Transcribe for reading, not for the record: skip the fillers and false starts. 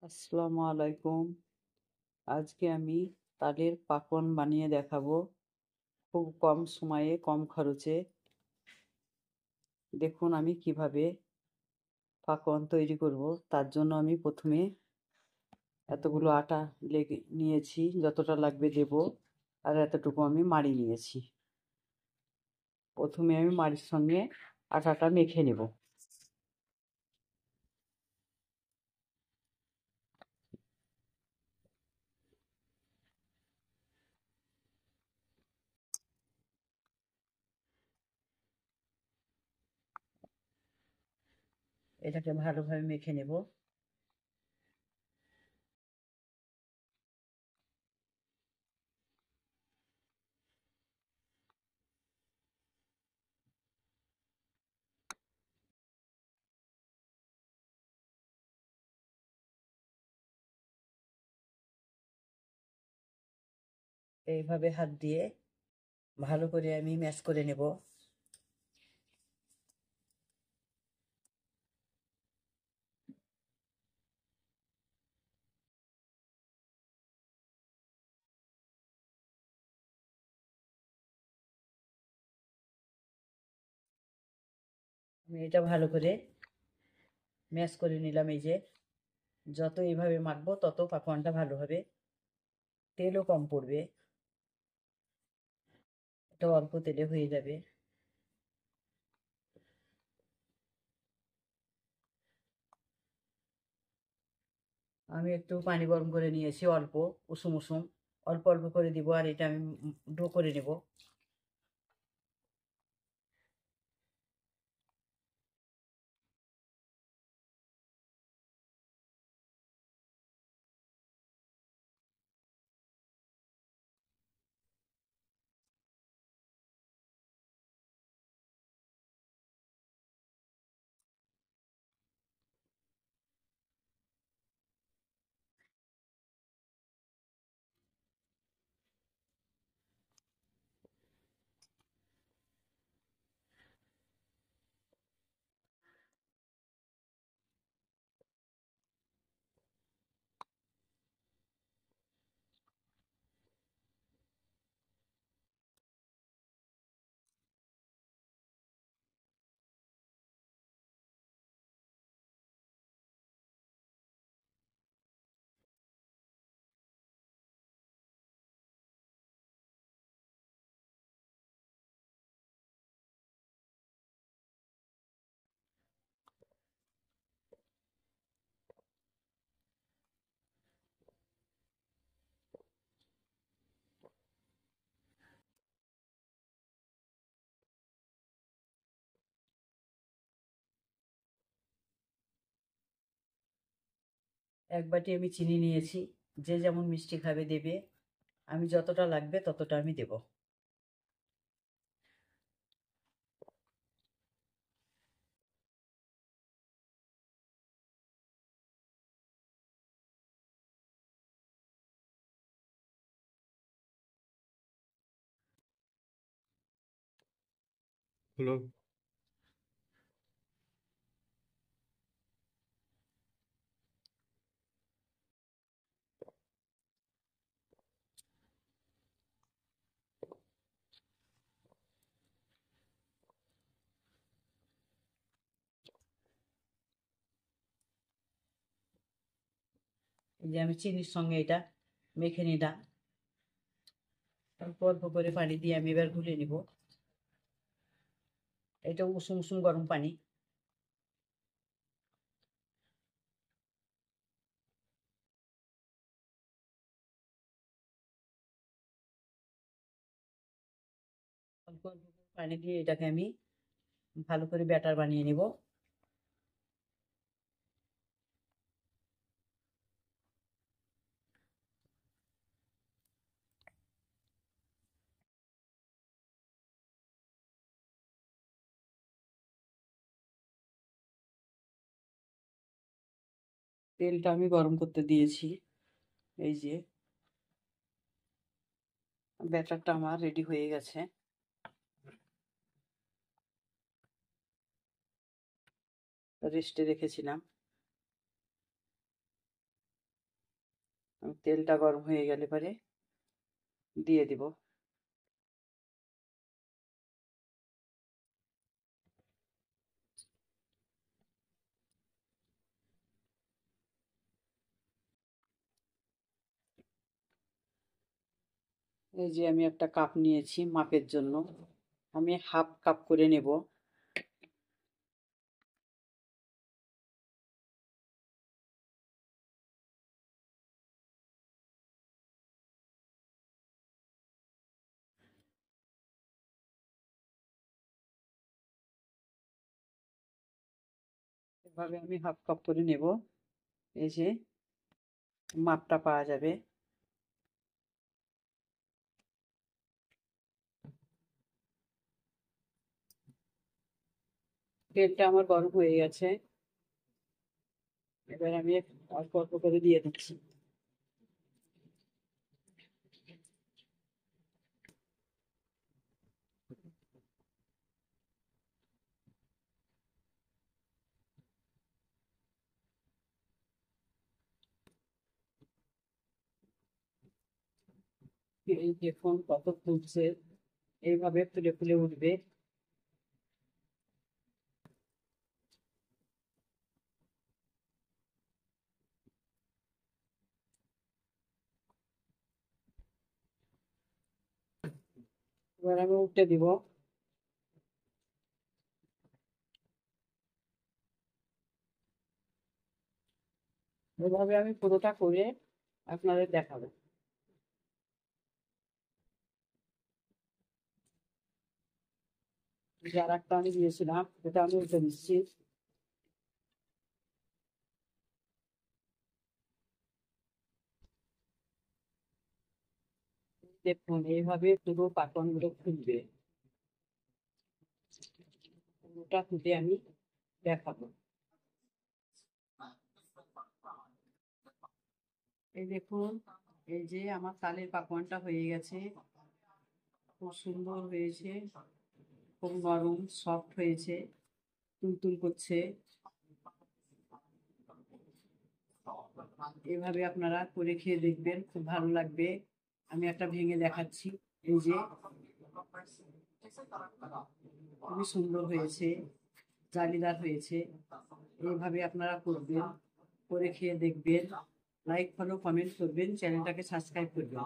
আসসালামু আলাইকুম। আজকে আমি তালের পাকন বানিয়ে দেখাবো খুব কম সময়ে কম খরচে। দেখুন আমি কিভাবে পাকন তৈরি করব। তার জন্য আমি প্রথমে এতগুলো আটা নিয়েছি, যতটা লাগবে দেব, আর এতটুকু আমি মাড়ি নিয়েছি। প্রথমে আমি মাড়ির সঙ্গে আটাটা মেখে নেব। এটাকে ভালোভাবে মেখে নেব। এইভাবে হাত দিয়ে ভালো করে আমি ম্যাশ করে নেব। আমি এটা ভালো করে ম্যাশ করে নিলাম। এই যে যত এইভাবে মাখবো তত পাকোয়ানটা ভালো হবে, তেলও কম পড়বে, এটা অল্প তেলে হয়ে যাবে। আমি একটু পানি গরম করে নিয়েছি, অল্প উষুম উষুম, অল্প অল্প করে দিব, আর এটা আমি ডো করে নেব। এক বাটি আমি চিনি নিয়েছি, যে যেমন মিষ্টি খাবে দেবে। আমি যতটা লাগবে ততটা আমি দেব। হলো। এই যে আমি চিনির সঙ্গে এটা মেখে নিলাম, অল্প অল্প করে পানি দিয়ে আমি এবার গুলে নিব। এটা উষুম উষুম গরম পানি। অল্প অল্প করে পানি দিয়ে এটাকে আমি ভালো করে ব্যাটার বানিয়ে নিব। তেলটা আমি গরম করতে দিয়েছি। এই যে ব্যাটারটা আমার রেডি হয়ে গেছে। রেস্টে রেখেছিলাম। তেলটা গরম হয়ে গেলে পরে দিয়ে দিব। এই যে আমি একটা কাপ নিয়েছি মাপের জন্য, আমি হাফ কাপ করে নেব। এভাবে আমি হাফ কাপ করে নেব। এই যে মাপটা পাওয়া যাবে। তেলটা আমার গরম হয়ে গেছে, এবার আমি অল্প অল্প করে দিয়ে দিচ্ছি। এই দেখুন কত ফুলছে, এইভাবে ফুলে ফুলে উঠবে। এবার আমি উল্টে দিব। এভাবে আমি পুরোটা করে আপনাদের দেখাবো। যে আর একটা আমি দিয়েছিলাম এটা আমি উল্টে দিচ্ছি। দেখুন এইভাবে পুরো পাকনগুলো খুলবে, পুরোটা খুলে আমি দেখাবো। এই দেখুন, এই যে আমার তালের পাকোয়ানটা হয়ে গেছে, খুব সুন্দর হয়েছে, খুব নরম সফট হয়েছে, তুলতুল করছে। এভাবে আপনারা করে খেয়ে দেখবেন, খুব ভালো লাগবে। আমি একটা ভেঙে দেখাচ্ছি। এই যে খুবই সুন্দর হয়েছে, জালিদার হয়েছে। এইভাবে আপনারা করবেন, করে খেয়ে দেখবেন। লাইক ফলো কমেন্ট করবেন, চ্যানেলটাকে সাবস্ক্রাইব করবেন।